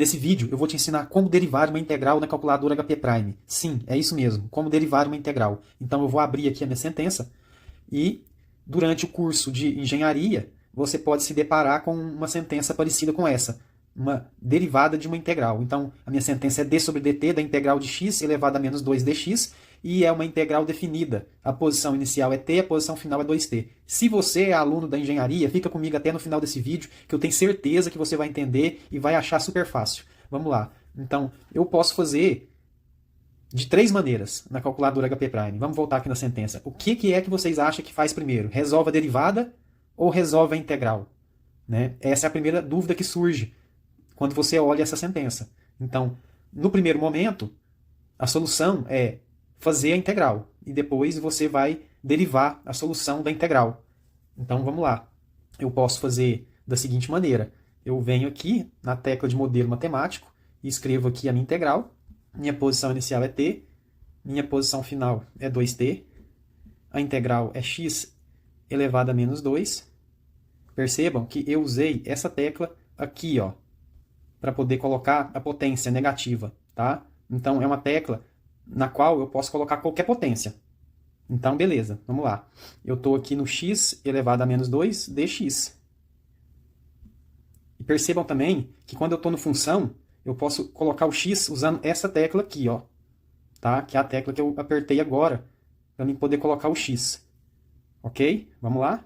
Nesse vídeo eu vou te ensinar como derivar uma integral na calculadora HP'. Sim, é isso mesmo, como derivar uma integral. Então eu vou abrir aqui a minha sentença e durante o curso de engenharia você pode se deparar com uma sentença parecida com essa, uma derivada de uma integral. Então a minha sentença é d sobre dt da integral de x elevado a menos 2dx e é uma integral definida. A posição inicial é t, a posição final é 2t. Se você é aluno da engenharia, fica comigo até no final desse vídeo, que eu tenho certeza que você vai entender e vai achar super fácil. Vamos lá. Então, eu posso fazer de 3 maneiras na calculadora HP'. Vamos voltar aqui na sentença. O que é que vocês acham que faz primeiro? Resolve a derivada ou resolve a integral? Né? Essa é a primeira dúvida que surge quando você olha essa sentença. Então, no primeiro momento, a solução é fazer a integral. E depois você vai derivar a solução da integral. Então vamos lá. Eu posso fazer da seguinte maneira. Eu venho aqui na tecla de modelo matemático e escrevo aqui a minha integral. Minha posição inicial é t. Minha posição final é 2t. A integral é x elevado a menos 2. Percebam que eu usei essa tecla aqui, ó, para poder colocar a potência negativa. Tá? Então é uma tecla na qual eu posso colocar qualquer potência. Então, beleza, vamos lá. Eu estou aqui no x elevado a menos 2 dx. E percebam também que quando eu estou no função, eu posso colocar o x usando essa tecla aqui, ó, tá? Que é a tecla que eu apertei agora, para mim poder colocar o x. Ok? Vamos lá?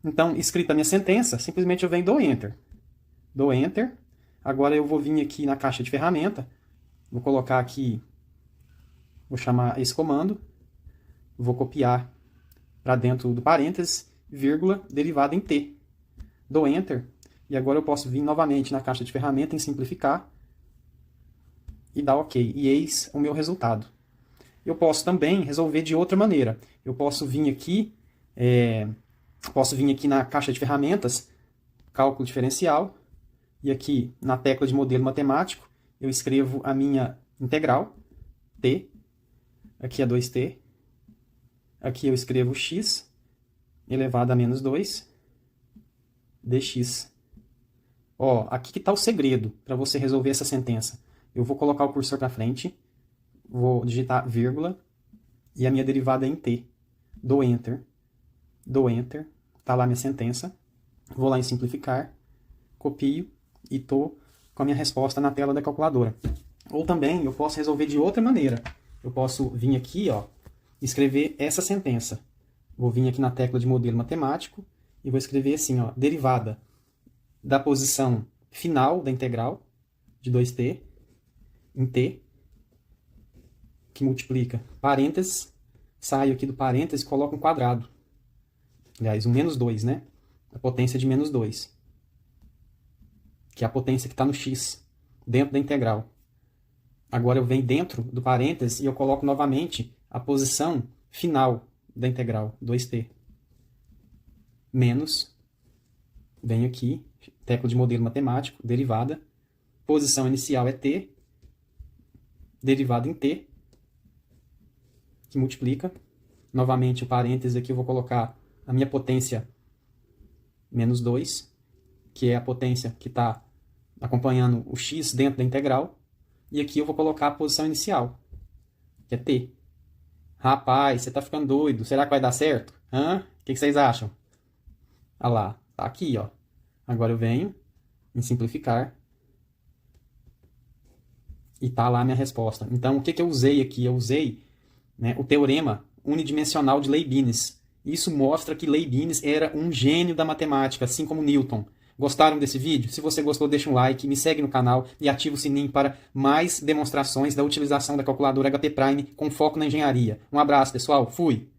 Então, escrita a minha sentença, simplesmente eu venho e dou Enter. Dou Enter. Agora eu vou vir aqui na caixa de ferramenta, vou colocar aqui. Vou chamar esse comando, vou copiar para dentro do parênteses, vírgula, derivada em t. Dou Enter, e agora eu posso vir novamente na caixa de ferramenta em simplificar, e dar OK. E eis o meu resultado. Eu posso também resolver de outra maneira. Eu posso vir aqui na caixa de ferramentas, cálculo diferencial, e aqui na tecla de modelo matemático, eu escrevo a minha integral, t. Aqui é 2t. Aqui eu escrevo x elevado a menos 2 dx. Ó, aqui que está o segredo para você resolver essa sentença. Eu vou colocar o cursor para frente, vou digitar vírgula, e a minha derivada é em t. Dou Enter. Dou Enter. Está lá a minha sentença. Vou lá em simplificar, copio e estou com a minha resposta na tela da calculadora. Ou também eu posso resolver de outra maneira. Eu posso vir aqui, ó, escrever essa sentença. Vou vir aqui na tecla de modelo matemático e vou escrever assim, ó, derivada da posição final da integral de 2t em t, que multiplica parênteses, saio aqui do parênteses e coloco um quadrado. Aliás, um menos 2, né? A potência de menos 2, que é a potência que está no x, dentro da integral. Agora eu venho dentro do parênteses e eu coloco novamente a posição final da integral, 2t. Menos, venho aqui, tecla de modelo matemático, derivada, posição inicial é t, derivada em t, que multiplica. Novamente o parênteses aqui eu vou colocar a minha potência menos 2, que é a potência que está acompanhando o x dentro da integral. E aqui eu vou colocar a posição inicial, que é t. Rapaz, você tá ficando doido. Será que vai dar certo? Hã? O que vocês acham? Olha lá, tá aqui, ó. Agora eu venho em simplificar. E tá lá a minha resposta. Então, o que eu usei aqui? Eu usei, né, o teorema unidimensional de Leibniz. Isso mostra que Leibniz era um gênio da matemática, assim como Newton. Gostaram desse vídeo? Se você gostou, deixa um like, me segue no canal e ativa o sininho para mais demonstrações da utilização da calculadora HP' com foco na engenharia. Um abraço, pessoal. Fui!